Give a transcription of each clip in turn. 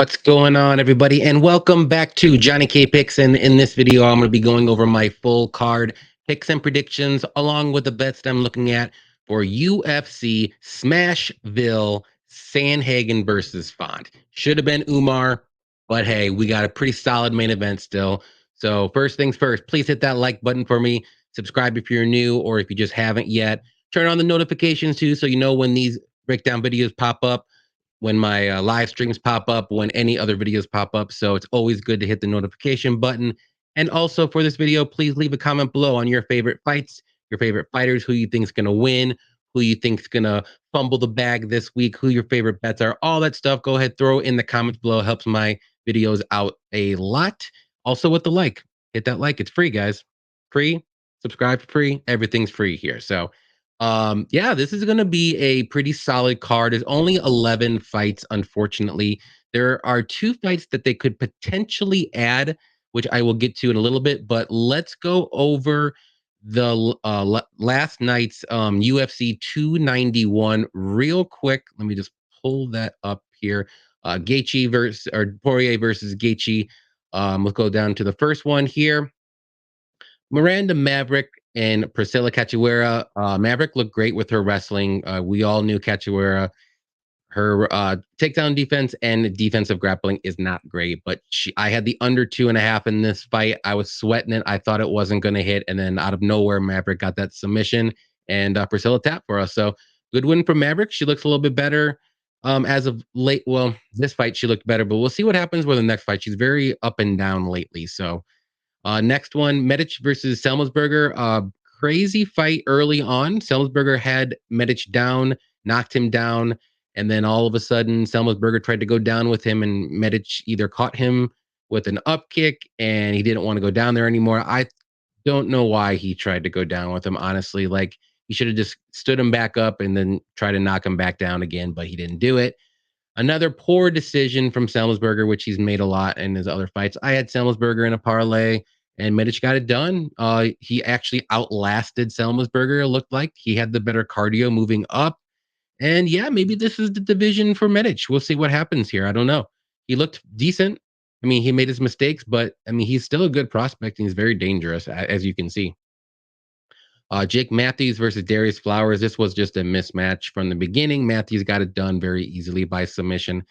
What's going on, everybody? And welcome back to Johnny K Picks. And in this video, I'm going to be going over my full card picks and predictions, along with the bets I'm looking at for UFC Smashville Sandhagen versus Font. Should have been Umar, but hey, we got a pretty solid main event still. So first things first, please hit that like button for me. Subscribe if you're new, or if you just haven't yet. Turn on the notifications too, so you know when these breakdown videos pop up, when my live streams pop up, when any other videos pop up. So it's always good to hit the notification button. And also for this video, please leave a comment below on your favorite fights, your favorite fighters, who you think's going to win, who you think's going to fumble the bag this week, who your favorite bets are, all that stuff. Go ahead, throw it in the comments below. It helps my videos out a lot. Also with the like, hit that like. It's free, guys. Free. Subscribe for free. Everything's free here. So yeah, this is going to be a pretty solid card. There's only 11 fights, unfortunately. There are two fights that they could potentially add, which I will get to in a little bit. But let's go over the last night's UFC 291 real quick. Let me just pull that up here. Gaethje versus or Poirier versus Gaethje. Let's go down to the first one here. Miranda Maverick and Priscilla Cachoeira. Maverick looked great with her wrestling. We all knew Cachoeira. Her takedown defense and defensive grappling is not great, but I had the under 2.5 in this fight. I was sweating it. I thought it wasn't going to hit. And then out of nowhere, Maverick got that submission, and Priscilla tapped for us. So good win for Maverick. She looks a little bit better as of late. Well, this fight, she looked better, but we'll see what happens with the next fight. She's very up and down lately. So next one, Medic versus Selmsberger. Crazy fight early on. Selmsberger had Medic down, knocked him down, and then all of a sudden, Selmsberger tried to go down with him, and Medic either caught him with an up kick, and he didn't want to go down there anymore. I don't know why he tried to go down with him, honestly. Like, he should have just stood him back up and then try to knock him back down again, but he didn't do it. Another poor decision from Selmsberger, which he's made a lot in his other fights. I had Selmsberger in a parlay, and Medic got it done. He actually outlasted Selmsberger. It looked like he had the better cardio moving up. And yeah, maybe this is the division for Medic. We'll see what happens here. I don't know. He looked decent. I mean, he made his mistakes, but I mean, he's still a good prospect, and he's very dangerous, as you can see. Jake Matthews versus Darius Flowers. This was just a mismatch from the beginning. Matthews got it done very easily by submission.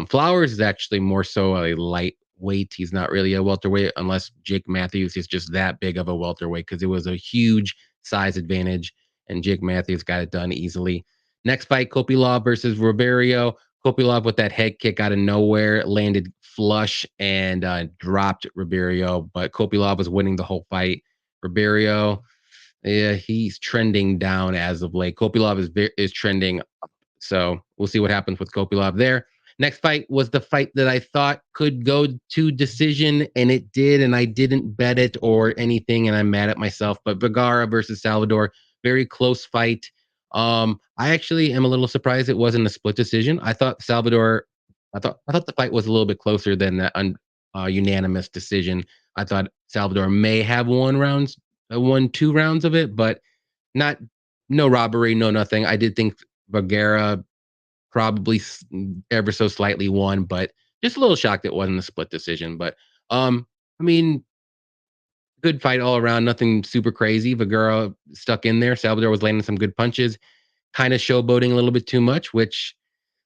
Flowers is actually more so a lightweight. He's not really a welterweight unless Jake Matthews is just that big of a welterweight, because it was a huge size advantage, and Jake Matthews got it done easily. Next fight, Kopylov versus Ribeiro. Kopylov with that head kick out of nowhere landed flush and dropped Ribeiro, but Kopylov was winning the whole fight. Ribeiro, yeah, he's trending down as of late. Kopylov is trending up. So we'll see what happens with Kopylov there. Next fight was the fight that I thought could go to decision, and it did, and I didn't bet it or anything, and I'm mad at myself. But Vergara versus Salvador, very close fight. I actually am a little surprised it wasn't a split decision. I thought the fight was a little bit closer than that unanimous decision. I thought Salvador may have won 2 rounds of it, but no robbery, no nothing. I did think Vergara probably ever so slightly won, but just a little shocked it wasn't a split decision. But I mean, good fight all around, nothing super crazy. Vergara stuck in there. Salvador was landing some good punches, kind of showboating a little bit too much, which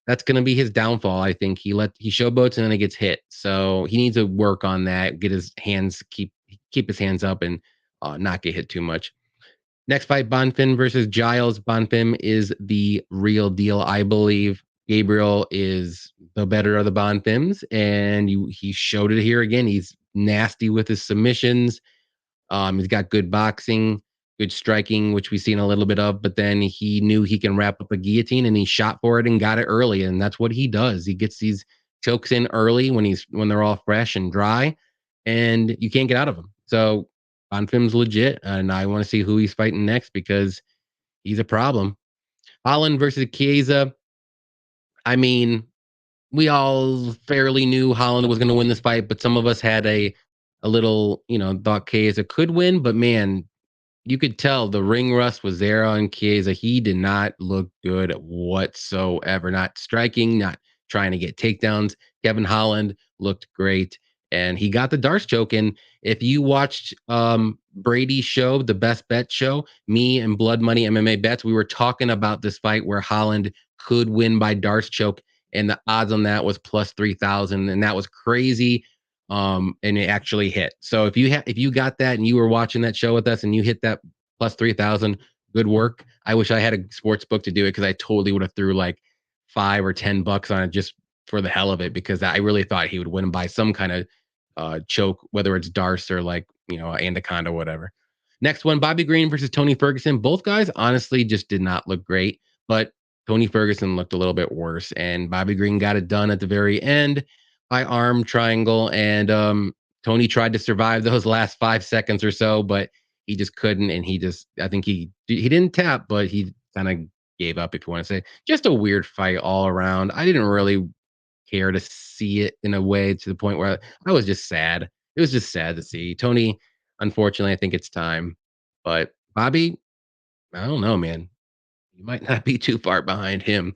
that's going to be his downfall. I think he showboats and then he gets hit. So he needs to work on that, get his hands, keep his hands up, and not get hit too much. Next fight, Bonfim versus Giles. Bonfim is the real deal, I believe. Gabriel is the better of the Bonfims, and he showed it here again. He's nasty with his submissions. He's got good boxing, good striking, which we've seen a little bit of, but then he knew he can wrap up a guillotine, and he shot for it and got it early, and that's what he does. He gets these chokes in early when they're all fresh and dry, and you can't get out of them. So Bonfim's legit, and I want to see who he's fighting next, because he's a problem. Holland versus Chiesa. I mean, we all fairly knew Holland was going to win this fight, but some of us had a little, thought Chiesa could win. But man, you could tell the ring rust was there on Chiesa. He did not look good whatsoever. Not striking, not trying to get takedowns. Kevin Holland looked great, and he got the Darce choke. And if you watched Brady's show, the Best Bet show, me and Blood Money MMA Bets, we were talking about this fight where Holland could win by Darce choke, and the odds on that was plus 3,000, and that was crazy. And it actually hit. So if you got that and you were watching that show with us and you hit that plus 3,000, good work. I wish I had a sports book to do it because I totally would have threw like $5 or $10 on it just for the hell of it, because I really thought he would win by some kind of choke, whether it's Darce or like, Anaconda, whatever. Next one, Bobby Green versus Tony Ferguson. Both guys honestly just did not look great, but Tony Ferguson looked a little bit worse, and Bobby Green got it done at the very end by arm triangle, and Tony tried to survive those last 5 seconds or so, but he just couldn't, and I think he didn't tap, but he kind of gave up, if you want to say. Just a weird fight all around. I didn't really care to see it in a way to the point where I was just sad. It was just sad to see Tony. Unfortunately, I think it's time, but Bobby, I don't know, man. You might not be too far behind him.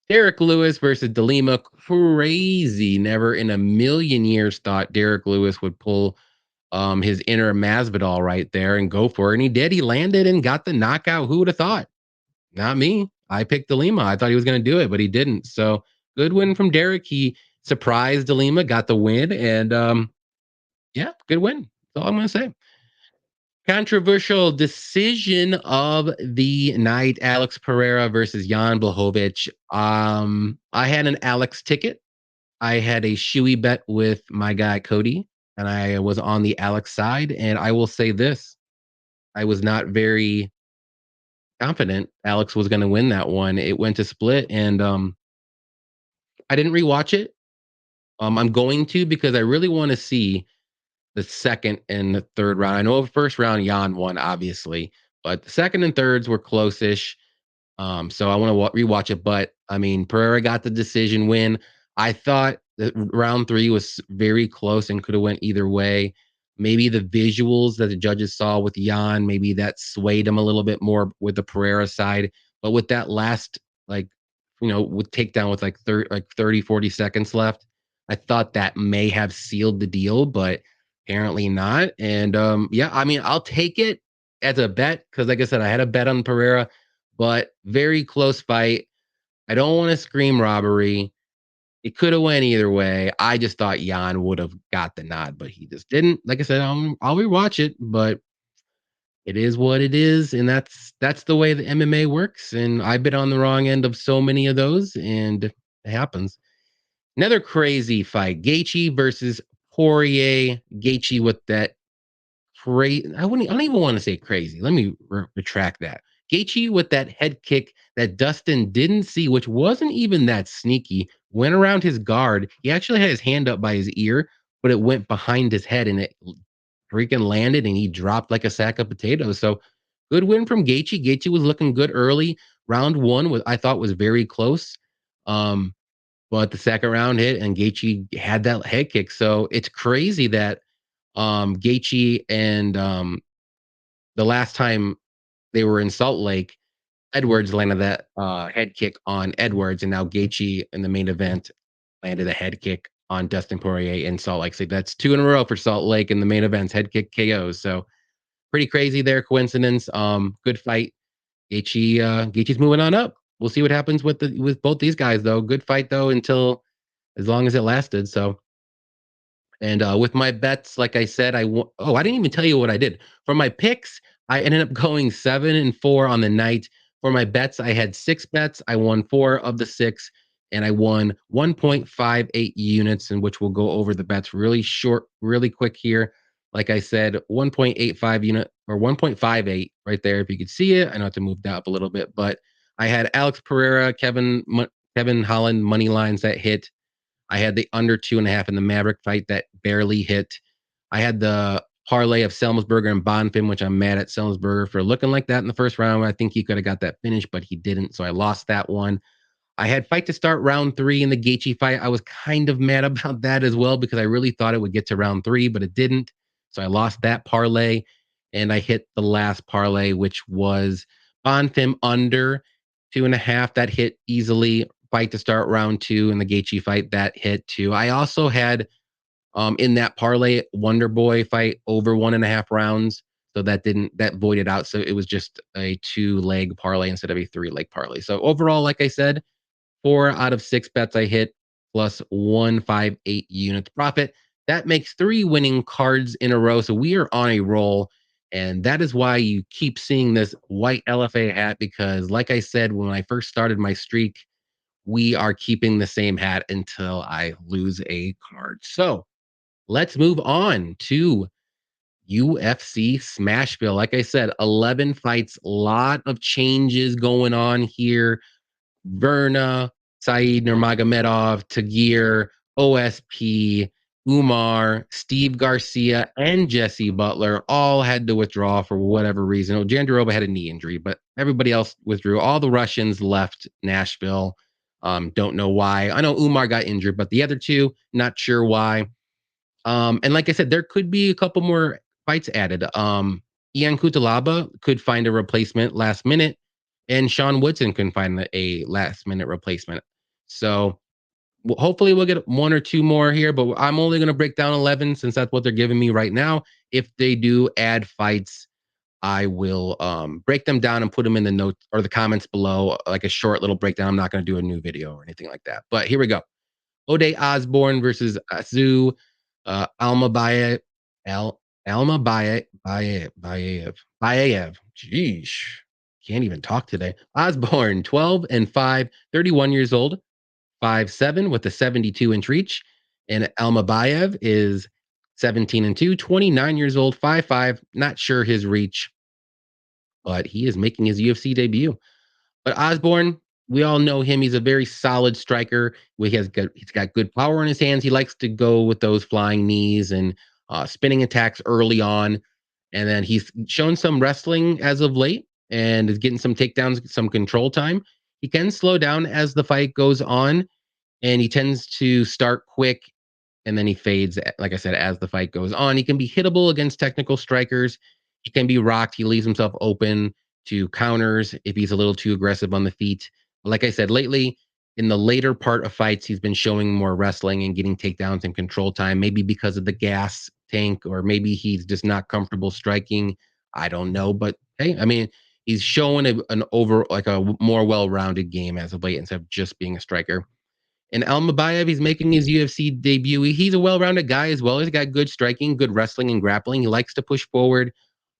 Derek Lewis versus DeLima. Crazy. Never in a million years thought Derek Lewis would pull his inner Masvidal right there and go for it. And he did. He landed and got the knockout. Who would have thought? Not me. I picked DeLima. I thought he was going to do it, but he didn't. So good win from Derek. He surprised DeLima, got the win, and yeah, good win. That's all I'm going to say. Controversial decision of the night: Alex Pereira versus Jan Blachowicz. I had an Alex ticket. I had a shoey bet with my guy Cody, and I was on the Alex side. And I will say this: I was not very confident Alex was going to win that one. It went to split, and I didn't rewatch it. I'm going to, because I really want to see the second and the third round. I know the first round Jan won, obviously, but the second and thirds were close-ish. So I want to rewatch it. But I mean, Pereira got the decision win. I thought that round 3 was very close and could have went either way. Maybe the visuals that the judges saw with Jan, maybe that swayed him a little bit more with the Pereira side. But with that last, like, with takedown with like 30, 40 seconds left, I thought that may have sealed the deal, but apparently not. And yeah, I mean, I'll take it as a bet because, like I said, I had a bet on Pereira, but very close fight. I don't want to scream robbery. It could have went either way. I just thought Jan would have got the nod, but he just didn't. Like I said, I'll rewatch it, but it is what it is, and that's the way the MMA works. And I've been on the wrong end of so many of those, and it happens. Another crazy fight: Gaethje versus Poirier. Gaethje with that crazy. I don't even want to say crazy. Let me retract that. Gaethje with that head kick that Dustin didn't see, which wasn't even that sneaky. Went around his guard. He actually had his hand up by his ear, but it went behind his head and it freaking landed, and he dropped like a sack of potatoes. So good win from Gaethje. Gaethje was looking good early. Round 1 I thought was very close. But the second round hit and Gaethje had that head kick. So it's crazy that Gaethje and the last time they were in Salt Lake, Edwards landed that head kick on Edwards, and now Gaethje in the main event landed a head kick on Dustin Poirier in Salt Lake. So that's 2 in a row for Salt Lake in the main events, head kick KOs. So pretty crazy there, coincidence. Good fight. Gaethje's moving on up. We'll see what happens with both these guys though. Good fight though until as long as it lasted. So, and with my bets, like I said, I didn't even tell you what I did for my picks. I ended up going 7-4 on the night. For my bets, I had 6 bets. I won 4 of the 6, and I won 1.58 units, in which we'll go over the bets really short, really quick here. Like I said, 1.85 unit or 1.58 right there. If you could see it, I know I have to move that up a little bit, but I had Alex Pereira, Kevin Holland money lines that hit. I had the under 2.5 in the Maverick fight that barely hit. I had the parlay of Selmsberger and Bonfim, which I'm mad at Selmsberger for looking like that in the first round. I think he could have got that finish, but he didn't, so I lost that one. I had fight to start round 3 in the Gaethje fight. I was kind of mad about that as well because I really thought it would get to round 3, but it didn't. So I lost that parlay, and I hit the last parlay, which was Bonfim under 2.5. That hit easily. fight to start round 2 in the Gaethje fight. That hit too. I also had in that parlay Wonder Boy fight over 1.5 rounds. So that voided out. So it was just a 2-leg parlay instead of a 3-leg parlay. So overall, like I said, 4 out of 6 bets I hit plus 158 units profit. That makes 3 winning cards in a row. So we are on a roll. And that is why you keep seeing this white LFA hat, because like I said, when I first started my streak, we are keeping the same hat until I lose a card. So let's move on to UFC Smashville. Like I said, 11 fights, a lot of changes going on here. Verna, Saeed Nurmagomedov, Tagir, OSP, Umar, Steve Garcia, and Jesse Butler all had to withdraw for whatever reason. Oh, Jandiroba had a knee injury, but everybody else withdrew. All the Russians left Nashville. Don't know why. I know Umar got injured, but the other two, not sure why. And like I said, there could be a couple more fights added. Ian Kutalaba could find a replacement last minute, and Sean Woodson can find a last minute replacement. So hopefully we'll get 1 or 2 more here, but I'm only going to break down 11 since that's what they're giving me right now. If they do add fights, I will break them down and put them in the notes or the comments below, like a short little breakdown. I'm not going to do a new video or anything like that. But here we go. Ode Osbourne versus Azu Almabaev. Bayev. Jeez. Can't even talk today. Osbourne, 12-5, 31 years old, 5'7" with a 72-inch reach. And Almabaev is 17-2, 29 years old, 5'5". Not sure his reach, but he is making his UFC debut. But Osbourne, we all know him. He's a very solid striker. He's got good power in his hands. He likes to go with those flying knees and spinning attacks early on. And then he's shown some wrestling as of late and is getting some takedowns, some control time. He can slow down as the fight goes on, and he tends to start quick and then he fades, like I said, as the fight goes on. He can be hittable against technical strikers. He can be rocked. He leaves himself open to counters if he's a little too aggressive on the feet. Like I said, lately, in the later part of fights, he's been showing more wrestling and getting takedowns and control time, maybe because of the gas tank, or maybe he's just not comfortable striking. I don't know. But hey, I mean, he's showing a more well-rounded game as of late instead of just being a striker. And Almabaev, he's making his UFC debut. He's a well-rounded guy as well. He's got good striking, good wrestling and grappling. He likes to push forward.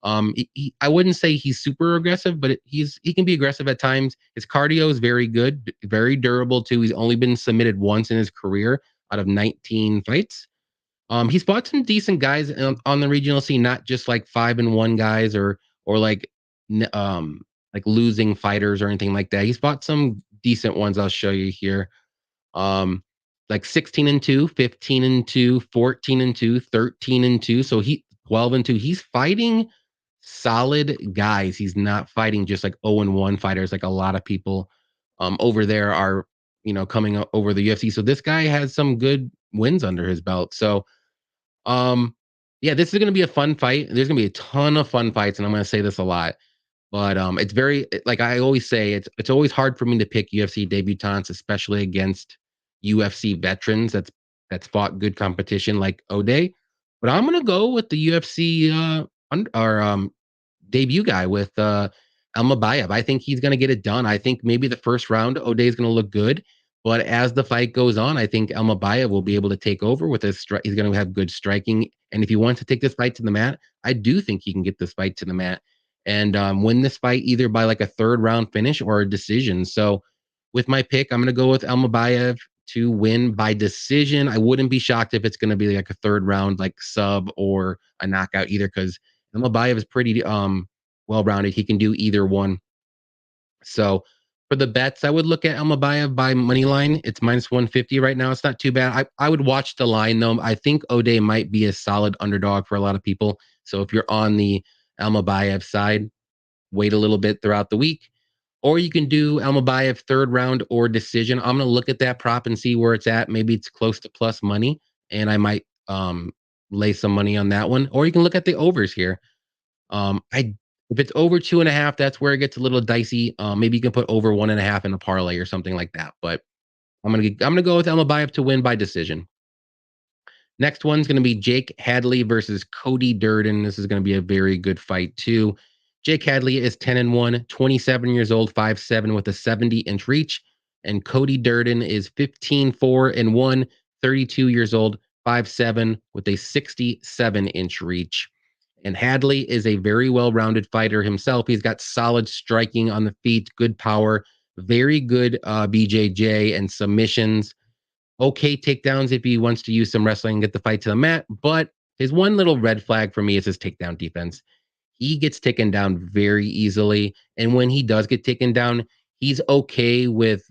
I wouldn't say he's super aggressive, but he can be aggressive at times. His cardio is very good, very durable too. He's only been submitted once in his career out of 19 fights. He's fought some decent guys on the regional scene, not just like 5-1 guys or like losing fighters or anything like that. He's fought some decent ones. I'll show you here. Like 16-2, 15-2, 14-2, 13-2. So he 12-2. He's fighting solid guys. He's not fighting just like 0-1 fighters like a lot of people over there are, coming over the UFC. So this guy has some good wins under his belt. So yeah, this is going to be a fun fight. There's going to be a ton of fun fights, and I'm going to say this a lot. But it's very, like I always say, it's always hard for me to pick UFC debutants, especially against UFC veterans that's fought good competition like Ode. But I'm gonna go with the UFC debut guy with Almabaev. I think he's gonna get it done. I think maybe the first round Ode is gonna look good, but as the fight goes on, I think Almabaev will be able to take over with his strike. He's gonna have good striking, and if he wants to take this fight to the mat, I do think he can get this fight to the mat and win this fight either by like a third round finish or a decision. So with my pick, I'm going to go with Almabaev to win by decision. I wouldn't be shocked if it's going to be like a third round, like sub or a knockout either, because Almabaev is pretty well-rounded. He can do either one. So for the bets, I would look at Almabaev by money line. It's -150 right now. It's not too bad. I would watch the line though. I think Ode might be a solid underdog for a lot of people. So if you're on the Almabaev side, wait a little bit throughout the week. Or you can do Almabaev third round or decision. I'm going to look at that prop and see where it's at. Maybe it's close to plus money, and I might lay some money on that one. Or you can look at the overs here. If it's over 2.5, that's where it gets a little dicey. Maybe you can put over 1.5 in a parlay or something like that. But I'm gonna go with Almabaev to win by decision. Next one's going to be Jake Hadley versus Cody Durden. This is going to be a very good fight, too. Jake Hadley is 10-1, 27 years old, 5'7 with a 70-inch reach. And Cody Durden is 15-4-1, 32 years old, 5'7 with a 67-inch reach. And Hadley is a very well rounded fighter himself. He's got solid striking on the feet, good power, very good BJJ and submissions, okay takedowns if he wants to use some wrestling and get the fight to the mat. But his one little red flag for me is his takedown defense. He gets taken down very easily. And when he does get taken down, he's okay with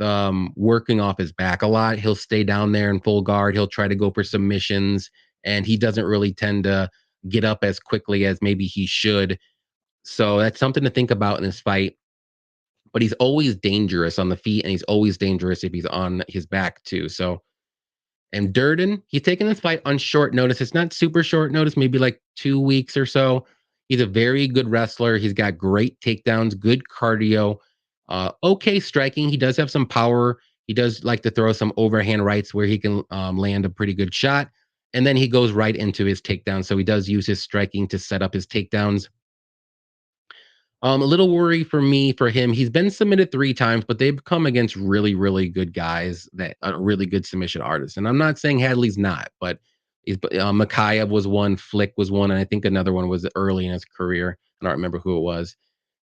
working off his back a lot. He'll stay down there in full guard. He'll try to go for submissions, and he doesn't really tend to get up as quickly as maybe he should. So that's something to think about in this fight. But he's always dangerous on the feet, and he's always dangerous if he's on his back too. So and Durden, he's taking this fight on short notice. It's not super short notice, maybe like 2 weeks or so. He's a very good wrestler. He's got great takedowns, good cardio, okay striking. He does have some power. He does like to throw some overhand rights where he can land a pretty good shot. And then he goes right into his takedown. So he does use his striking to set up his takedowns. A little worry for me for him. He's been submitted 3 times, but they've come against really, really good guys that are really good submission artists. And I'm not saying Hadley's not, but Makayev was one, Flick was one, and I think another one was early in his career. I don't remember who it was.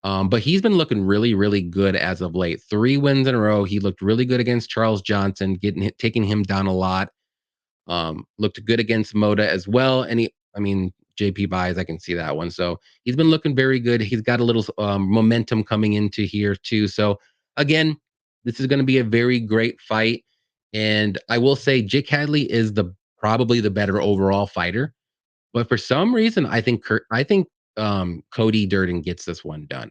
But he's been looking really, really good as of late. 3 wins in a row. He looked really good against Charles Johnson, taking him down a lot. Looked good against Moda as well. And I mean, JP buys, I can see that one. So he's been looking very good. He's got a little momentum coming into here too. So again, this is going to be a very great fight. And I will say Jake Hadley is probably the better overall fighter. But for some reason, I think Cody Durden gets this one done.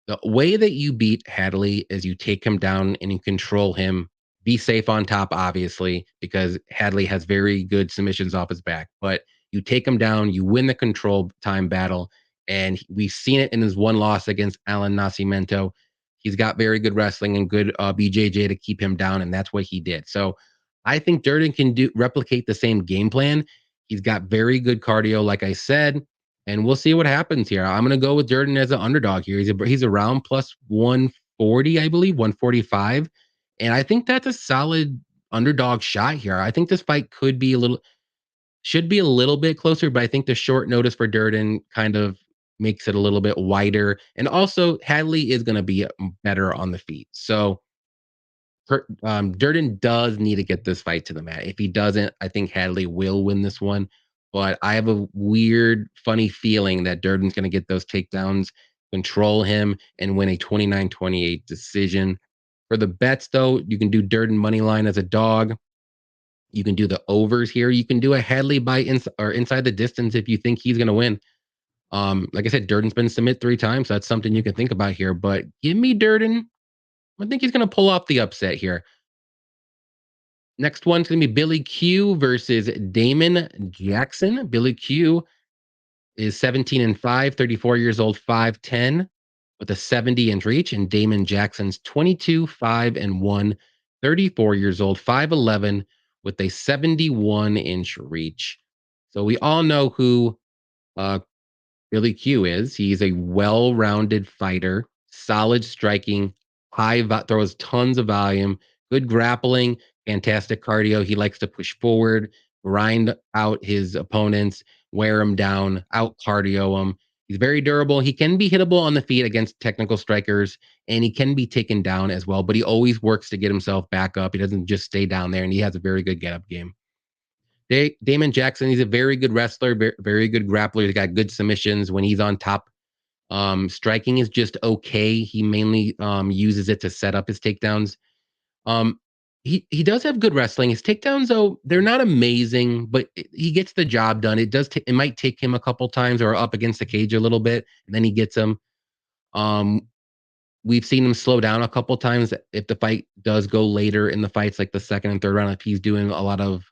The way that you beat Hadley is you take him down and you control him. Be safe on top, obviously, because Hadley has very good submissions off his back. But you take him down, you win the control time battle, and we've seen it in his one loss against Alan Nascimento. He's got very good wrestling and good BJJ to keep him down, and that's what he did. So I think Durden can replicate the same game plan. He's got very good cardio, like I said, and we'll see what happens here. I'm going to go with Durden as an underdog here. He's around plus 140, I believe, 145. And I think that's a solid underdog shot here. I think this fight should be a little bit closer, but I think the short notice for Durden kind of makes it a little bit wider. And also, Hadley is going to be better on the feet. So Durden does need to get this fight to the mat. If he doesn't, I think Hadley will win this one. But I have a weird, funny feeling that Durden's going to get those takedowns, control him, and win a 29-28 decision. For the bets, though, you can do Durden money line as a dog. You can do the overs here. You can do a Hadley by inside the distance if you think he's going to win. Like I said, Durden's been submit 3 times. So that's something you can think about here. But give me Durden. I think he's going to pull off the upset here. Next one's going to be Billy Q versus Damon Jackson. Billy Q is 17-5, 34 years old, 5'10 with a 70-inch reach. And Damon Jackson's 22-5-1, 34 years old, 5'11 with a 71-inch reach. So we all know who uh, Billy Q is. He's a well-rounded fighter, solid striking, throws tons of volume, good grappling, fantastic cardio. He likes to push forward, grind out his opponents, wear them down, out cardio them. He's very durable. He can be hittable on the feet against technical strikers, and he can be taken down as well, but he always works to get himself back up. He doesn't just stay down there, and he has a very good get up game. Damon Jackson, he's a very good wrestler, very good grappler. He's got good submissions when he's on top. Striking is just okay. He mainly uses it to set up his takedowns. Um, he does have good wrestling. His takedowns, though, they're not amazing, but he gets the job done. It might take him a couple times or up against the cage a little bit, and then he gets them. Um, we've seen him slow down a couple times if the fight does go later in the fights, like the second and third round, if he's doing a lot of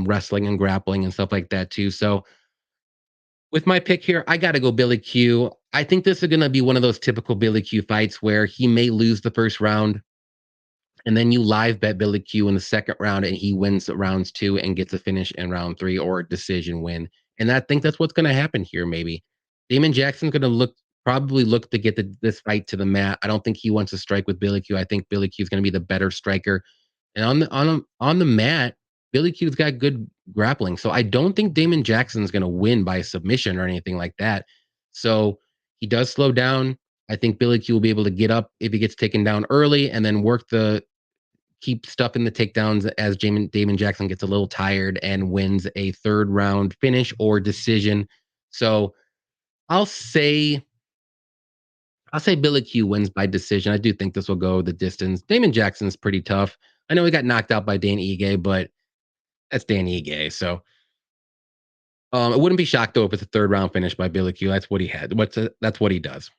wrestling and grappling and stuff like that too. So with my pick here, I got to go Billy Q. I think this is going to be one of those typical Billy Q fights where he may lose the first round. and then you live bet Billy Q in the second round, and he wins rounds 2 and gets a finish in round 3 or a decision win. And I think that's what's going to happen here. Maybe Damon Jackson's going to probably look to get this fight to the mat. I don't think he wants to strike with Billy Q. I think Billy Q is going to be the better striker. And on the mat, Billy Q's got good grappling, so I don't think Damon Jackson's going to win by submission or anything like that. So he does slow down. I think Billy Q will be able to get up if he gets taken down early, and then keep stuffing the takedowns as Damon Jackson gets a little tired and wins a third round finish or decision. So I'll say Billy Q wins by decision. I do think this will go the distance. Damon Jackson's pretty tough. I know he got knocked out by Dan Ige, but that's Dan Ige. So I wouldn't be shocked though if it's a third round finish by Billy Q. That's what he had. That's what he does.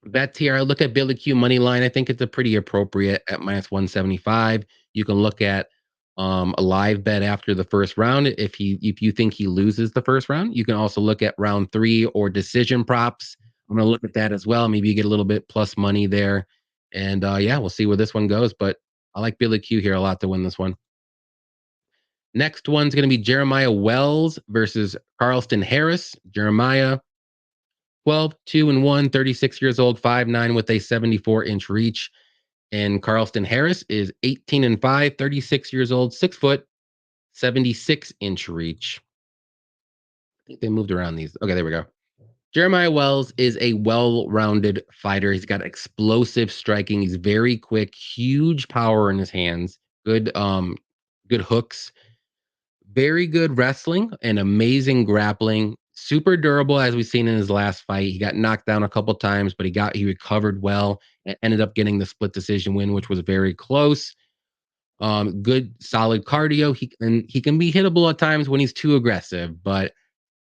Bets here. I look at Billy Q money line. I think it's a pretty appropriate at -175. You can look at a live bet after the first round if you think he loses the first round. You can also look at round 3 or decision props. I'm gonna look at that as well. Maybe you get a little bit plus money there, and yeah, we'll see where this one goes. But I like Billy Q here a lot to win this one. Next one's gonna be Jeremiah Wells versus Carlston Harris. Jeremiah 12, 2-1, 36 years old, 5'9 with a 74-inch reach. And Carlston Harris is 18-5, 36 years old, 6 foot, 76-inch reach. I think they moved around these. Okay, there we go. Jeremiah Wells is a well-rounded fighter. He's got explosive striking. He's very quick, huge power in his hands, good hooks, very good wrestling and amazing grappling. Super durable, as we've seen in his last fight. He got knocked down a couple times, but he recovered well and ended up getting the split decision win, which was very close. Good, solid cardio. He can be hittable at times when he's too aggressive, but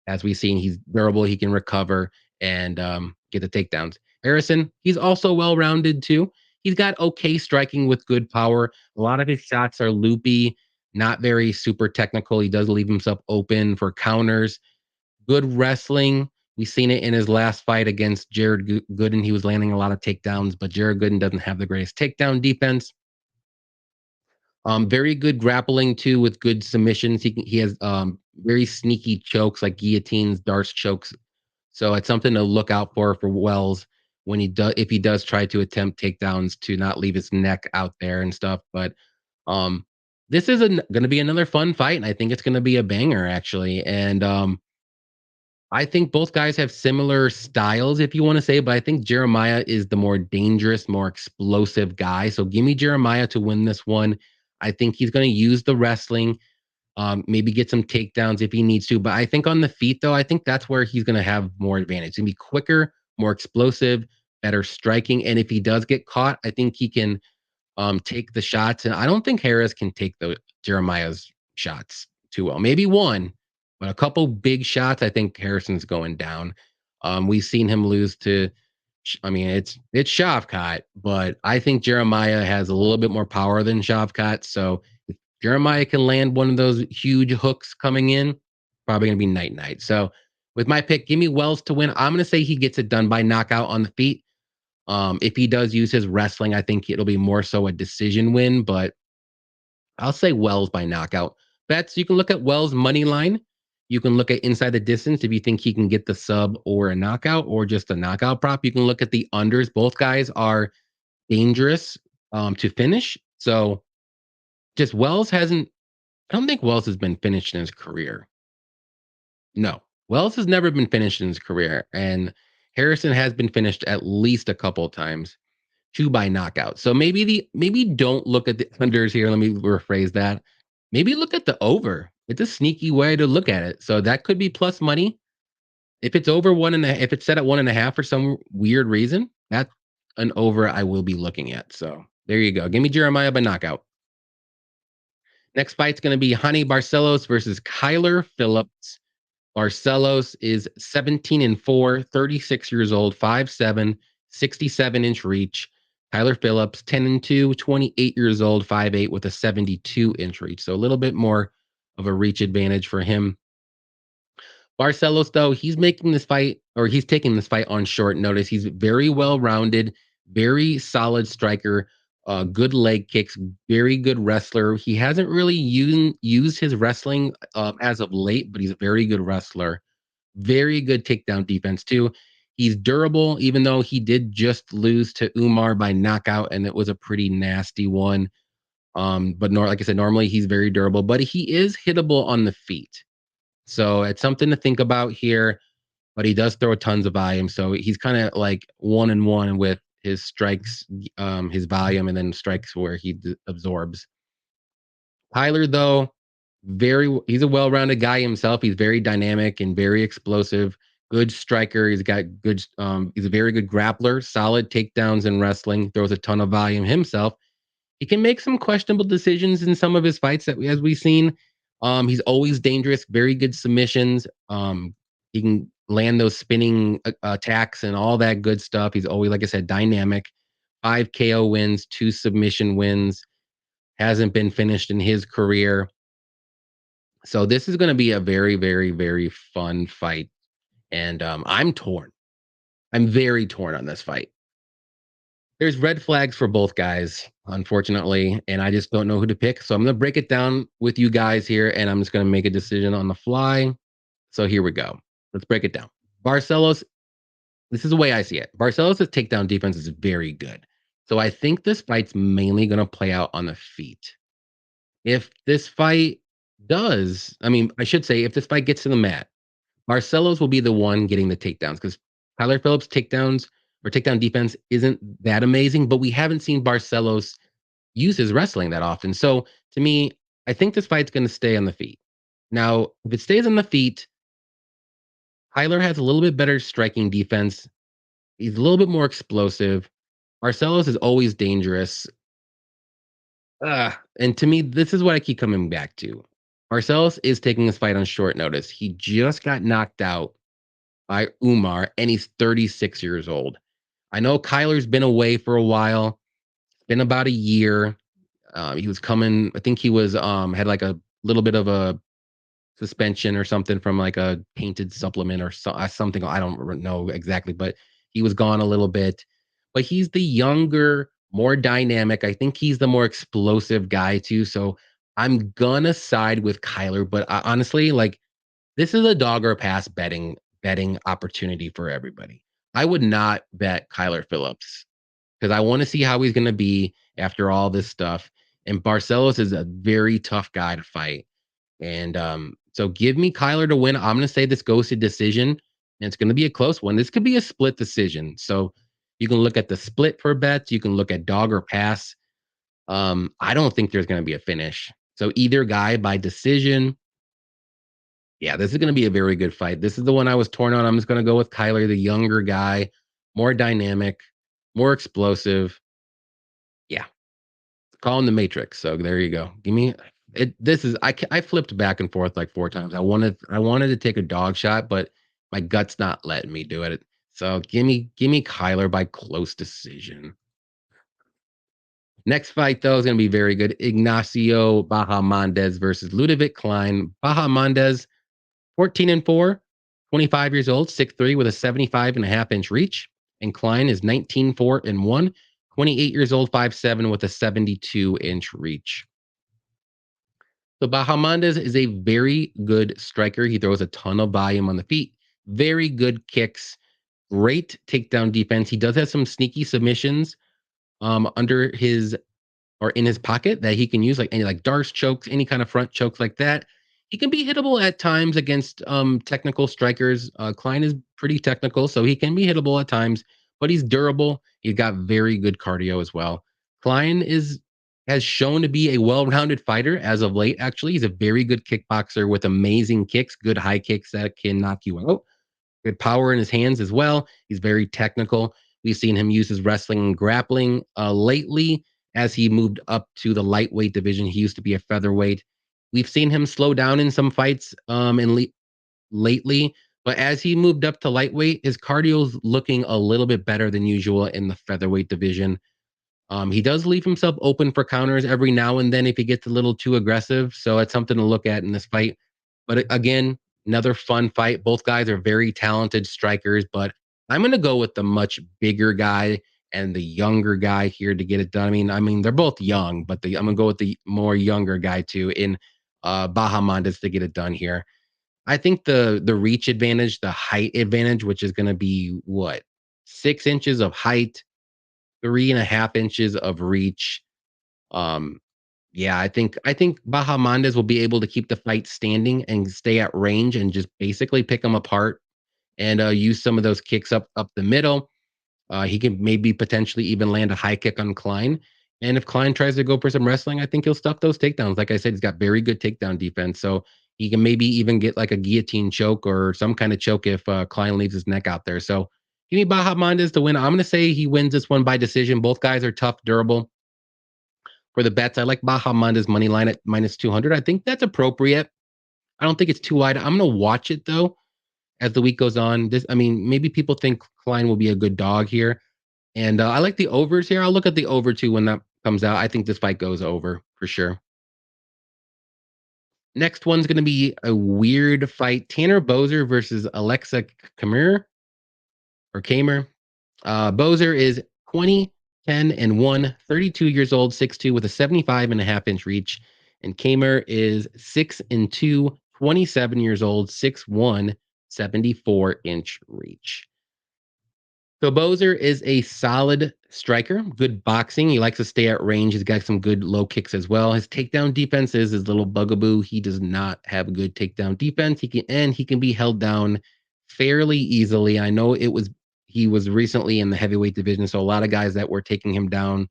as we've seen, he's durable. He can recover and get the takedowns. Harrison, he's also well-rounded too. He's got okay striking with good power. A lot of his shots are loopy, not very super technical. He does leave himself open for counters. Good wrestling. We've seen it in his last fight against Jared Gooden. He was landing a lot of takedowns, but Jared Gooden doesn't have the greatest takedown defense. Very good grappling too, with good submissions. He has very sneaky chokes like guillotines, darts, chokes. So it's something to look out for Wells when if he does try to attempt takedowns to not leave his neck out there and stuff. But this is going to be another fun fight, and I think it's going to be a banger actually. And I think both guys have similar styles, if you want to say, but I think Jeremiah is the more dangerous, more explosive guy. So give me Jeremiah to win this one. I think he's going to use the wrestling, maybe get some takedowns if he needs to. But I think on the feet, though, I think that's where he's going to have more advantage. He's going to be quicker, more explosive, better striking. And if he does get caught, I think he can take the shots. And I don't think Harris can take Jeremiah's shots too well. Maybe one, but a couple big shots, I think Harrison's going down. We've seen him lose to, I mean, it's Shavkat, but I think Jeremiah has a little bit more power than Shavkat. So if Jeremiah can land one of those huge hooks coming in, probably going to be night. So with my pick, give me Wells to win. I'm going to say he gets it done by knockout on the feet. If he does use his wrestling, I think it'll be more so a decision win, but I'll say Wells by knockout. Bets, you can look at Wells' money line. You can look at inside the distance if you think he can get the sub or a knockout or just a knockout prop. You can look at the unders. Both guys are dangerous to finish. So just I don't think Wells has been finished in his career. No, Wells has never been finished in his career. And Harrison has been finished at least a couple of times. 2 by knockout. So maybe don't look at the unders here. Let me rephrase that. Maybe look at the over. It's a sneaky way to look at it. So that could be plus money. If it's over if it's set at 1.5 for some weird reason, that's an over I will be looking at. So there you go. Give me Jeremiah by knockout. Next fight's going to be Honey Barcelos versus Kyler Phillips. Barcelos is 17-4, 36 years old, 5'7", 67-inch reach. Tyler Phillips, 10-2, 28 years old, 5'8", with a 72-inch reach. So a little bit more of a reach advantage for him. Barcelos, though, he's taking this fight on short notice. He's very well-rounded, very solid striker, Good leg kicks, very good wrestler. He hasn't really used his wrestling as of late, but he's a very good wrestler. Very good takedown defense too. He's durable, even though he did just lose to Umar by knockout, and it was a pretty nasty one. But like I said, normally he's very durable, but he is hittable on the feet. So it's something to think about here. But he does throw tons of volume, so he's kind of like 1-1 with his strikes, his volume, and then strikes where he absorbs. Tyler, though, he's a well-rounded guy himself. He's very dynamic and very explosive. Good striker. He's got good. He's a very good grappler. Solid takedowns in wrestling. Throws a ton of volume himself. He can make some questionable decisions in some of his fights as we've seen. He's always dangerous. Very good submissions. He can land those spinning attacks and all that good stuff. He's always, like I said, dynamic. 5 KO wins, 2 submission wins. Hasn't been finished in his career. So this is going to be a very, very, very fun fight. And I'm torn. I'm very torn on this fight. There's red flags for both guys, unfortunately, and I just don't know who to pick. So I'm going to break it down with you guys here, and I'm just going to make a decision on the fly. So here we go. Let's break it down. Barcelos, this is the way I see it. Barcelos' takedown defense is very good. So I think this fight's mainly going to play out on the feet. If this fight I should say, if this fight gets to the mat, Barcelos will be the one getting the takedowns because Tyler Phillips' takedowns or takedown defense isn't that amazing, but we haven't seen Barcelos use his wrestling that often. So to me, I think this fight's going to stay on the feet. Now, if it stays on the feet, Tyler has a little bit better striking defense. He's a little bit more explosive. Barcelos is always dangerous. And to me, this is what I keep coming back to. Barcelos is taking this fight on short notice. He just got knocked out by Umar, and he's 36 years old. I know Kyler's been away for a while. It's been about a year. He was coming. I think he was had like a little bit of a suspension or something from like a painted supplement or something. I don't know exactly, but he was gone a little bit. But he's the younger, more dynamic. I think he's the more explosive guy too. So I'm gonna side with Kyler. But honestly, like this is a dog or pass betting opportunity for everybody. I would not bet Kyler Phillips because I want to see how he's going to be after all this stuff. And Barcelos is a very tough guy to fight. And so give me Kyler to win. I'm going to say this goes to decision, and it's going to be a close one. This could be a split decision. So you can look at the split for bets. You can look at dog or pass. I don't think there's going to be a finish. So either guy by decision. Yeah, this is going to be a very good fight. This is the one I was torn on. I'm just going to go with Kyler, the younger guy, more dynamic, more explosive. Yeah, call him the Matrix. So there you go. Give me it. This is I flipped back and forth like 4 times. I wanted to take a dog shot, but my gut's not letting me do it. So give me Kyler by close decision. Next fight though is going to be very good. Ignacio Bahamondes versus Ludovic Klein. Bahamondes 14-4, 25 years old, 6'3", with a 75.5-inch reach. And Klein is 19-4-1, 28 years old, 5'7", with a 72-inch reach. So Bahamondes is a very good striker. He throws a ton of volume on the feet. Very good kicks. Great takedown defense. He does have some sneaky submissions under his or in his pocket that he can use, like any like Darce chokes, any kind of front chokes like that. He can be hittable at times against technical strikers. Klein is pretty technical, so he can be hittable at times, but he's durable. He's got very good cardio as well. Klein has shown to be a well-rounded fighter as of late. Actually, he's a very good kickboxer with amazing kicks, good high kicks that can knock you out. Good power in his hands as well. He's very technical. We've seen him use his wrestling and grappling lately as he moved up to the lightweight division. He used to be a featherweight. We've seen him slow down in some fights lately, but as he moved up to lightweight, his cardio's looking a little bit better than usual in the featherweight division. He does leave himself open for counters every now and then if he gets a little too aggressive. So it's something to look at in this fight. But again, another fun fight. Both guys are very talented strikers, but I'm going to go with the much bigger guy and the younger guy here to get it done. I mean, they're both young, but I'm gonna go with the more younger guy too in Bahamondes to get it done here. I think the reach advantage, the height advantage, which is gonna be what 6 inches of height, 3.5 inches of reach. Um, yeah, I think Bahamondes will be able to keep the fight standing and stay at range and just basically pick them apart and use some of those kicks up the middle. He can maybe potentially even land a high kick on Klein. And if Klein tries to go for some wrestling, I think he'll stuff those takedowns. Like I said, he's got very good takedown defense. So he can maybe even get like a guillotine choke or some kind of choke if Klein leaves his neck out there. So give me Bahamondes to win. I'm going to say he wins this one by decision. Both guys are tough, durable. For the bets, I like Bahamondes money line at -200. I think that's appropriate. I don't think it's too wide. I'm going to watch it though as the week goes on. I mean, maybe people think Klein will be a good dog here. And I like the overs here. I'll look at the over too when that comes out. I think this fight goes over for sure. Next one's going to be a weird fight. Tanner Boser versus Alexa Camur or Kamer. Boser is 20, 10, and 1, 32 years old, 6'2", with a 75.5-inch reach. And Kamer is 6 and 2, 27 years old, 6'1", 74-inch reach. So Boser is a solid striker, good boxing. He likes to stay at range. He's got some good low kicks as well. His takedown defense is his little bugaboo. He does not have good takedown defense. He can be held down fairly easily. I know he was recently in the heavyweight division, so a lot of guys that were taking him down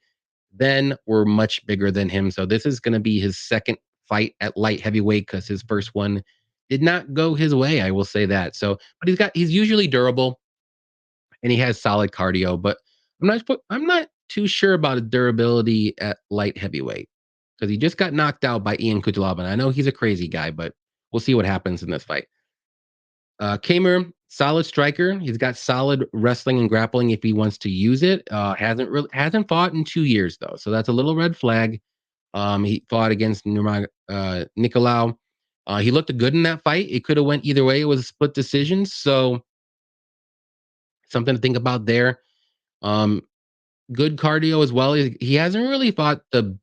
then were much bigger than him. So this is going to be his second fight at light heavyweight because his first one did not go his way. I will say that. So, but he's usually durable and he has solid cardio, but I'm not too sure about his durability at light heavyweight because he just got knocked out by Ian Cutelaba. And I know he's a crazy guy, but we'll see what happens in this fight. Kamer, solid striker. He's got solid wrestling and grappling if he wants to use it. Hasn't fought in 2 years though, so that's a little red flag. He fought against Nicolau. He looked good in that fight. It could have went either way. It was a split decision, so something to think about there. Um, Good cardio as well. He hasn't really fought the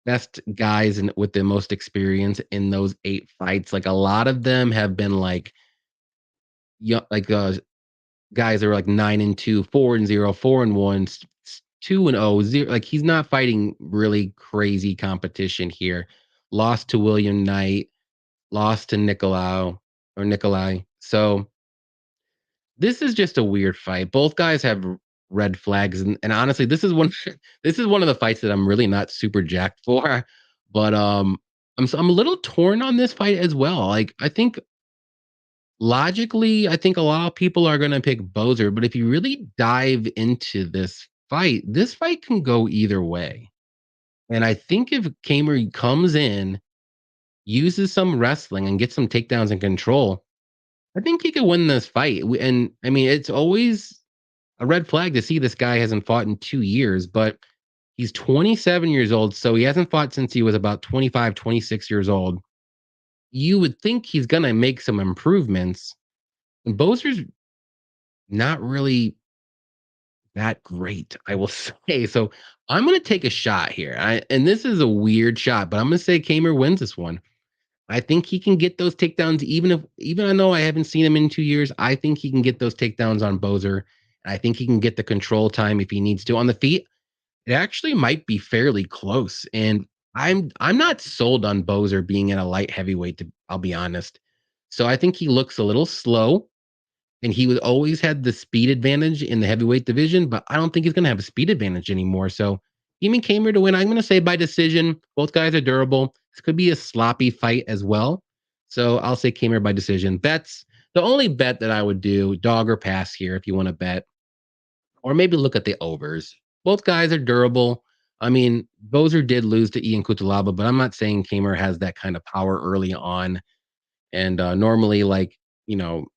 best guys with the most experience in those 8 fights. Like a lot of them have been like, yeah, like guys that are like 9-2, 4-0, 4-1, 2-0, 0. Like he's not fighting really crazy competition here. Lost to William Knight, lost to Nikolai. So this is just a weird fight. Both guys have red flags, and honestly, this is one this is one of the fights that I'm really not super jacked for. But I'm a little torn on this fight as well. Like I think logically, I think a lot of people are gonna pick Boser, but if you really dive into this fight can go either way. And I think if Kamer comes in, uses some wrestling, and gets some takedowns and control, I think he could win this fight. And I mean, it's always a red flag to see this guy hasn't fought in 2 years, but he's 27 years old. So he hasn't fought since he was about 25, 26 years old. You would think he's going to make some improvements. And Boser's not really that great, I will say. So I'm going to take a shot here. And this is a weird shot, but I'm going to say Kamer wins this one. I think he can get those takedowns, even I know I haven't seen him in 2 years. I think he can get those takedowns on Boser. And I think he can get the control time if he needs to. On the feet, it actually might be fairly close. And I'm not sold on Boser being at a light heavyweight, I'll be honest. So I think he looks a little slow. And he was always had the speed advantage in the heavyweight division, but I don't think he's gonna have a speed advantage anymore. So give me Kamer to win. I'm gonna say by decision. Both guys are durable. This could be a sloppy fight as well. So I'll say Kamer by decision. Bets. The only bet that I would do, dog or pass here if you want to bet, or maybe look at the overs. Both guys are durable. I mean, Boser did lose to Ian Cutelaba, but I'm not saying Kamer has that kind of power early on. And normally, like, you know,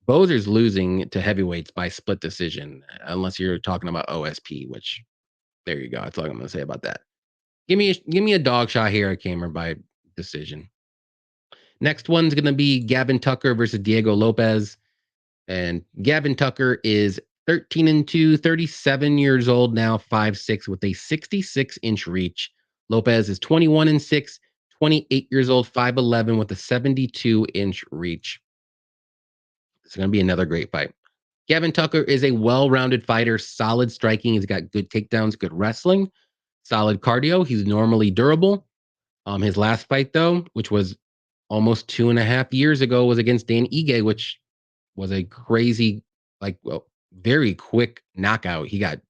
Boser's losing to heavyweights by split decision, unless you're talking about OSP, which there you go. That's all I'm going to say about that. Give me a dog shot here at Kamer by decision. Next one's going to be Gavin Tucker versus Diego Lopes. And Gavin Tucker is 13-2, 37 years old now, 5'6", with a 66-inch reach. Lopes is 21-6, 28 years old, 5'11", with a 72-inch reach. It's going to be another great fight. Gavin Tucker is a well-rounded fighter, solid striking. He's got good takedowns, good wrestling, solid cardio. He's normally durable. His last fight, though, which was almost 2.5 years ago, was against Dan Ige, which was a crazy, very quick knockout. He got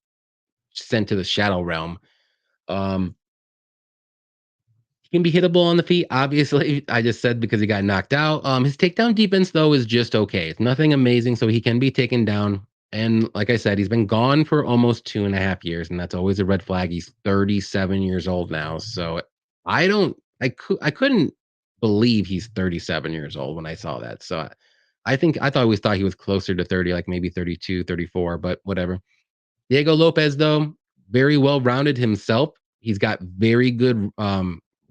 sent to the shadow realm. He can be hittable on the feet, obviously. I just said because he got knocked out. His takedown defense, though, is just okay. It's nothing amazing, so he can be taken down. And like I said, he's been gone for almost 2.5 years, and that's always a red flag. He's 37 years old now, so I couldn't believe he's 37 years old when I saw that. So I always thought he was closer to 30, like maybe 32, 34, but whatever. Diego Lopes, though, very well rounded himself. He's got very good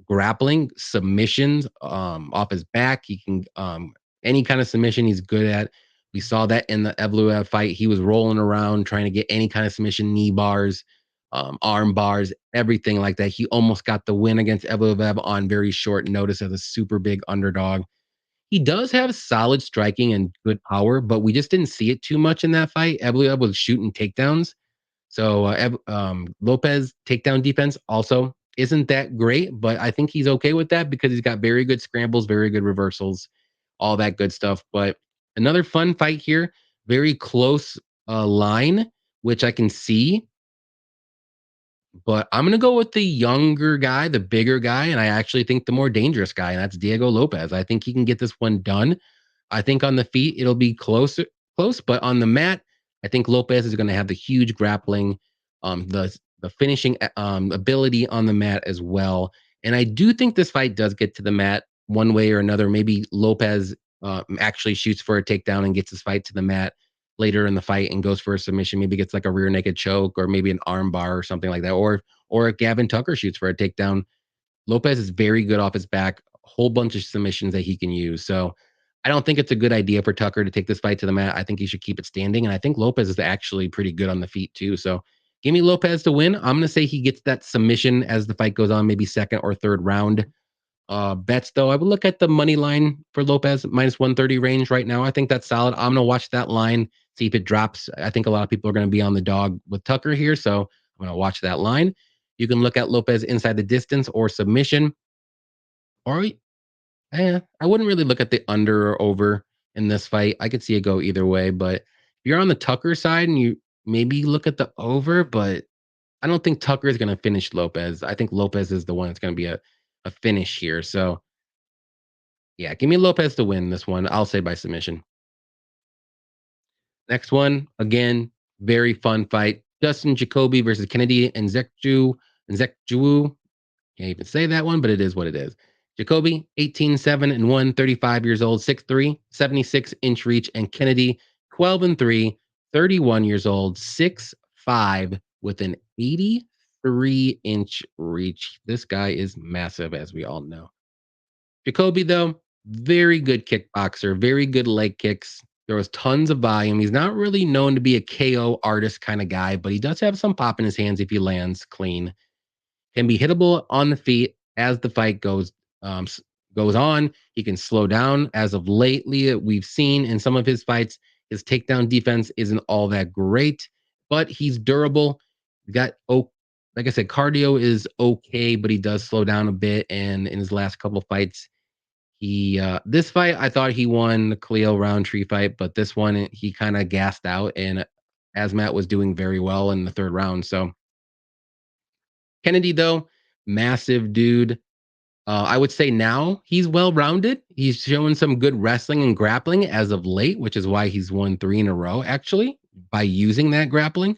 grappling, submissions off his back. He can any kind of submission he's good at. We saw that in the Evloev fight. He was rolling around trying to get any kind of submission, knee bars, arm bars, everything like that. He almost got the win against Evloev on very short notice as a super big underdog. He does have solid striking and good power, but we just didn't see it too much in that fight. Evloev was shooting takedowns. So Lopes takedown defense also isn't that great, but I think he's okay with that because he's got very good scrambles, very good reversals, all that good stuff. But another fun fight here, very close line, which I can see. But I'm going to go with the younger guy, the bigger guy, and I actually think the more dangerous guy, and that's Diego Lopes. I think he can get this one done. I think on the feet it'll be close, but on the mat, I think Lopes is going to have the huge grappling, the finishing ability on the mat as well. And I do think this fight does get to the mat one way or another. Maybe Lopes actually shoots for a takedown and gets his fight to the mat later in the fight and goes for a submission. Maybe gets like a rear naked choke or maybe an arm bar or something like that. Or if Gavin Tucker shoots for a takedown, Lopes is very good off his back, a whole bunch of submissions that he can use. So I don't think it's a good idea for Tucker to take this fight to the mat. I think he should keep it standing. And I think Lopes is actually pretty good on the feet too. So give me Lopes to win. I'm going to say he gets that submission as the fight goes on, maybe second or third round. Bets, though, I would look at the money line for Lopes, minus 130 range right now. I think that's solid. I'm going to watch that line, see if it drops. I think a lot of people are going to be on the dog with Tucker here. So I'm going to watch that line. You can look at Lopes inside the distance or submission. Or I wouldn't really look at the under or over in this fight. I could see it go either way. But if you're on the Tucker side and you maybe look at the over, but I don't think Tucker is going to finish Lopes. I think Lopes is the one that's going to be a finish here. So yeah, give me Lopes to win this one. I'll say by submission. Next one, again, very fun fight. Justin Jacoby versus Kennedy and Nzechukwu. Can't even say that one, but it is what it is. Jacoby, 18-7 and 1, 35 years old, 6'3", 76-inch reach, and Kennedy, 12-3, 31 years old, 6'5", with an 83-inch reach. This guy is massive, as we all know. Jacoby, though, very good kickboxer, very good leg kicks. There was tons of volume. He's not really known to be a KO artist kind of guy, but he does have some pop in his hands if he lands clean. Can be hittable on the feet as the fight goes on. He can slow down. As of lately, we've seen in some of his fights, his takedown defense isn't all that great, but he's durable. Like I said, cardio is okay, but he does slow down a bit. And in his last couple of fights, this fight I thought he won the Khalil Roundtree fight, but this one he kind of gassed out, and Asmat was doing very well in the third round. So Kennedy, though, massive dude. I would say now he's well-rounded. He's showing some good wrestling and grappling as of late, which is why he's won 3 in a row, actually, by using that grappling.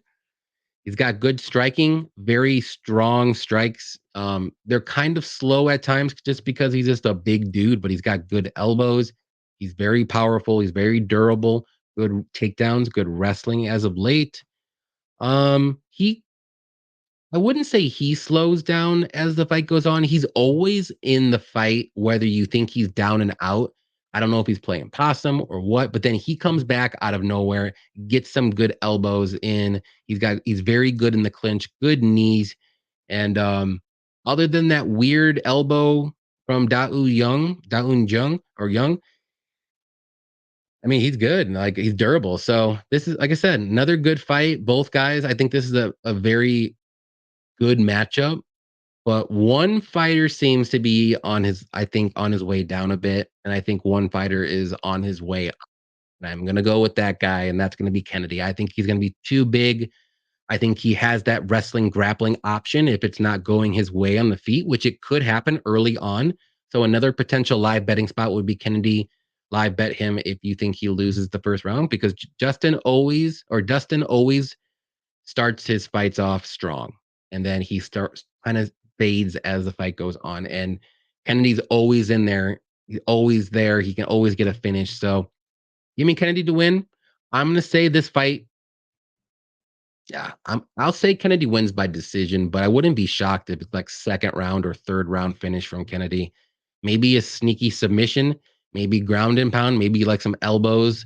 He's got good striking, very strong strikes. They're kind of slow at times just because he's just a big dude, but he's got good elbows. He's very powerful. He's very durable. Good takedowns, good wrestling as of late. I wouldn't say he slows down as the fight goes on. He's always in the fight, whether you think he's down and out I don't know if he's playing possum or what, but then he comes back out of nowhere, gets some good elbows in. He's very good in the clinch, good knees, and other than that weird elbow from Daun Jung or Young, I mean, he's good. Like he's durable. So this is, like I said, another good fight. Both guys, I think this is a very good matchup. But one fighter seems to be I think, on his way down a bit. And I think one fighter is on his way up. And I'm going to go with that guy, and that's going to be Kennedy. I think he's going to be too big. I think he has that wrestling grappling option if it's not going his way on the feet, which it could happen early on. So another potential live betting spot would be Kennedy. Live bet him if you think he loses the first round, because Dustin always starts his fights off strong, and then he starts kind of fades as the fight goes on. And Kennedy's always in there. He's always there. He can always get a finish. So give me Kennedy to win. I'm going to say this fight. Yeah, I'll say Kennedy wins by decision, but I wouldn't be shocked if it's like second round or third round finish from Kennedy. Maybe a sneaky submission, maybe ground and pound, maybe like some elbows,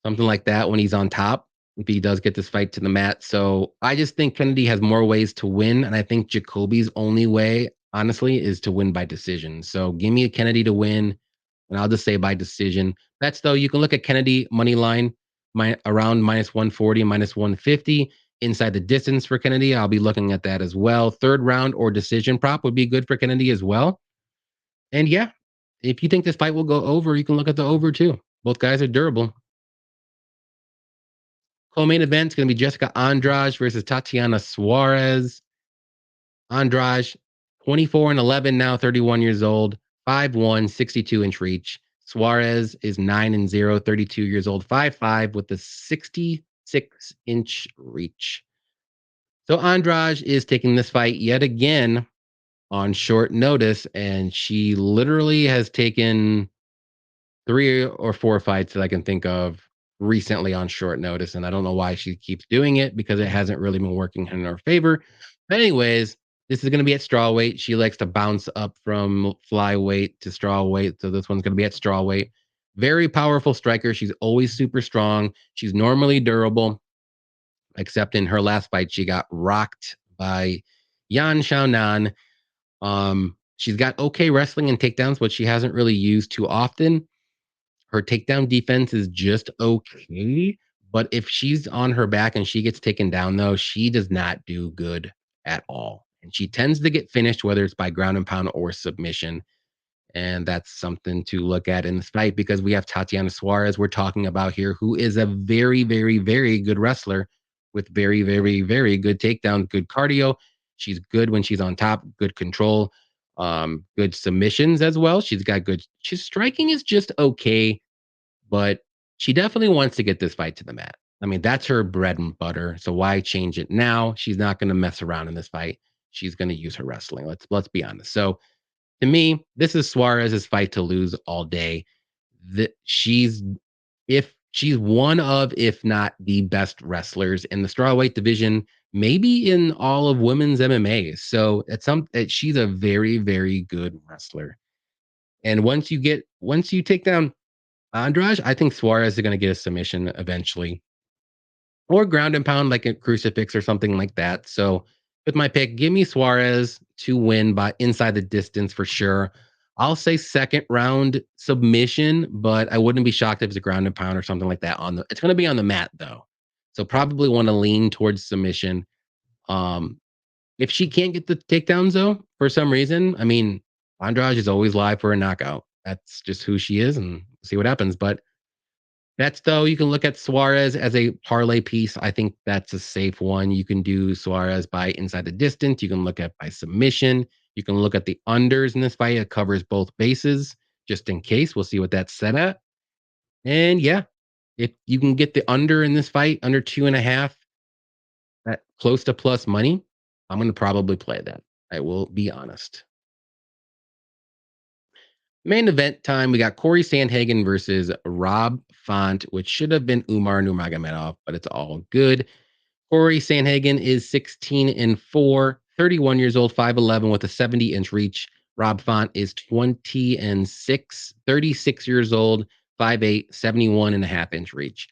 something like that when he's on top, if he does get this fight to the mat. So I just think Kennedy has more ways to win. And I think Jacoby's only way, honestly, is to win by decision. So give me a Kennedy to win, and I'll just say by decision. Bets, though, you can look at Kennedy money line around minus 140, minus 150. Inside the distance for Kennedy, I'll be looking at that as well. Third round or decision prop would be good for Kennedy as well. And yeah, if you think this fight will go over, you can look at the over too. Both guys are durable. Co-main event is going to be Jessica Andrade versus Tatiana Suarez. Andrade, 24-11 now, 31 years old, 5'1", 62-inch reach. Suarez is 9-0, 32 years old, 5'5", with a 66-inch reach. So Andrade is taking this fight yet again on short notice, and she literally has taken 3 or 4 fights that I can think of recently on short notice, and I don't know why she keeps doing it, because it hasn't really been working in her favor. But anyways, this is going to be at strawweight. She likes to bounce up from flyweight to strawweight, so this one's going to be at strawweight. Very powerful striker. She's always super strong. She's normally durable, except in her last fight, she got rocked by Yan Xiaonan. She's got okay wrestling and takedowns, but she hasn't really used too often. Her takedown defense is just okay, but if she's on her back and she gets taken down, though, she does not do good at all. And she tends to get finished, whether it's by ground and pound or submission. And that's something to look at in this fight, because we have Tatiana Suarez we're talking about here, who is a very, very, very good wrestler with very, very, very good takedowns, good cardio. She's good when she's on top, good control, good submissions as well. She's striking is just okay, but she definitely wants to get this fight to the mat. I mean, that's her bread and butter. So why change it now? She's not going to mess around in this fight. She's going to use her wrestling. Let's be honest. So to me, this is Suarez's fight to lose all day. If she's one of, if not the best wrestlers in the strawweight division, maybe in all of women's MMA. So she's a very, very good wrestler. And once you take down Andrade, I think Suarez is going to get a submission eventually, or ground and pound like a crucifix or something like that. So with my pick, give me Suarez to win by inside the distance for sure. I'll say second round submission, but I wouldn't be shocked if it's a ground and pound or something like that. It's going to be on the mat though, so probably want to lean towards submission. Um, if she can't get the takedowns though, for some reason, I mean, Andrade is always live for a knockout. That's just who she is, and see what happens. But that's though, you can look at Suarez as a parlay piece. I think that's a safe one. You can do Suarez by inside the distance. You can look at by submission. You can look at the unders in this fight. It covers both bases just in case. We'll see what that's set at. And yeah, if you can get the under in this fight, under 2.5, at close to plus money, I'm going to probably play that. I will be honest. Main event time, we got Corey Sandhagen versus Rob Font, which should have been Umar Nurmagomedov, but it's all good. Corey Sandhagen is 16-4, 31 years old, 5'11", with a 70-inch reach. Rob Font is 20-6, 36 years old, 5'8", 71.5-inch reach.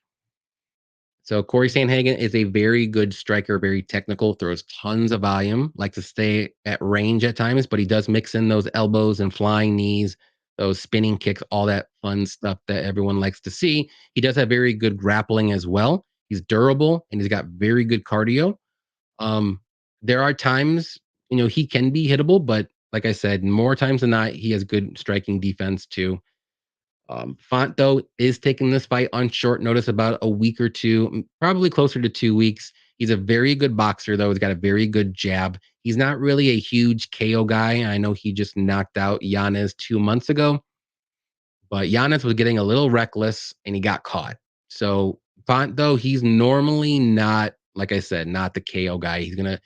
So Corey Sandhagen is a very good striker, very technical, throws tons of volume, likes to stay at range at times, but he does mix in those elbows and flying knees, those spinning kicks, all that fun stuff that everyone likes to see. He does have very good grappling as well. He's durable and he's got very good cardio. Um, there are times, he can be hittable, but like I said, more times than not, he has good striking defense too. Font, though, is taking this fight on short notice, about a week or two, probably closer to 2 weeks. He's a very good boxer, though. He's got a very good jab. He's not really a huge KO guy. I know he just knocked out Yanez 2 months ago, but Yanez was getting a little reckless and he got caught. So Font, though, he's normally not, like I said, not the KO guy. He's gonna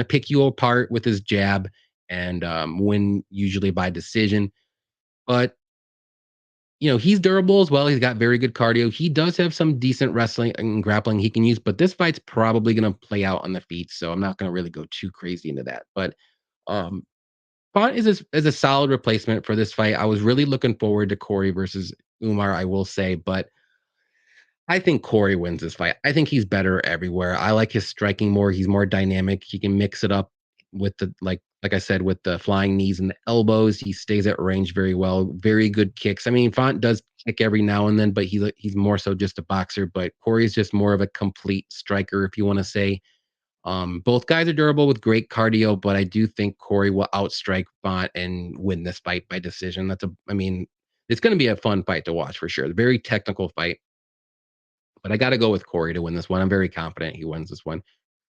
pick you apart with his jab and win usually by decision. But he's durable as well. He's got very good cardio. He does have some decent wrestling and grappling he can use, but this fight's probably going to play out on the feet, so I'm not going to really go too crazy into that. But um, Font is a solid replacement for this fight. I was really looking forward to Corey versus Umar, I will say, but I think Corey wins this fight. I think he's better everywhere. I like his striking more. He's more dynamic. He can mix it up with the like I said, with the flying knees and the elbows. He stays at range very well. Very good kicks. I mean, Font does kick every now and then, but he's more so just a boxer. But Corey's just more of a complete striker, if you want to say. Both guys are durable with great cardio, but I do think Corey will outstrike Font and win this fight by decision. I mean, it's going to be a fun fight to watch for sure. Very technical fight. But I got to go with Corey to win this one. I'm very confident he wins this one.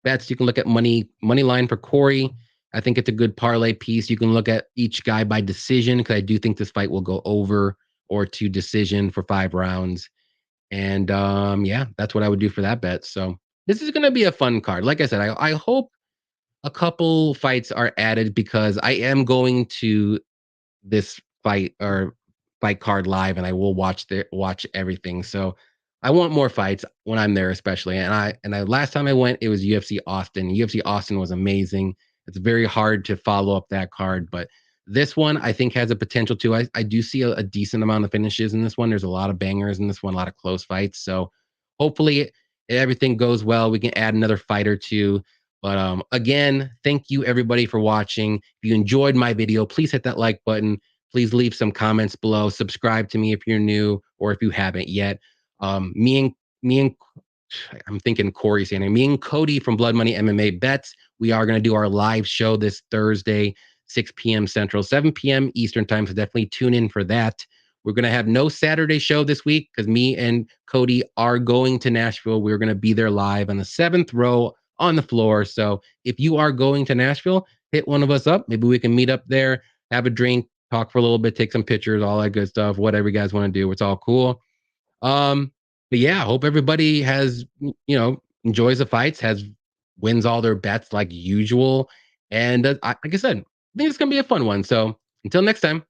Bets, you can look at money line for Corey. I think it's a good parlay piece. You can look at each guy by decision because I do think this fight will go over or to decision for 5 rounds. And yeah, that's what I would do for that bet. So this is going to be a fun card. Like I said, I hope a couple fights are added because I am going to this fight card live and I will watch everything. So I want more fights when I'm there, especially. And I last time I went, it was UFC Austin. UFC Austin was amazing. It's very hard to follow up that card, but this one I think has a potential to. I do see a decent amount of finishes in this one. There's a lot of bangers in this one, a lot of close fights. So hopefully everything goes well. We can add another fight or two. But again, thank you everybody for watching. If you enjoyed my video, please hit that like button. Please leave some comments below. Subscribe to me if you're new or if you haven't yet. Me and I'm thinking Corey's saying me and Cody from Blood Money MMA Bets. We are going to do our live show this Thursday, 6 p.m. Central, 7 p.m. Eastern time. So definitely tune in for that. We're going to have no Saturday show this week because me and Cody are going to Nashville. We're going to be there live on the 7th row on the floor. So if you are going to Nashville, hit one of us up. Maybe we can meet up there, have a drink, talk for a little bit, take some pictures, all that good stuff, whatever you guys want to do. It's all cool. But yeah, I hope everybody enjoys the fights, wins all their bets like usual. And like I said, I think it's going to be a fun one. So until next time.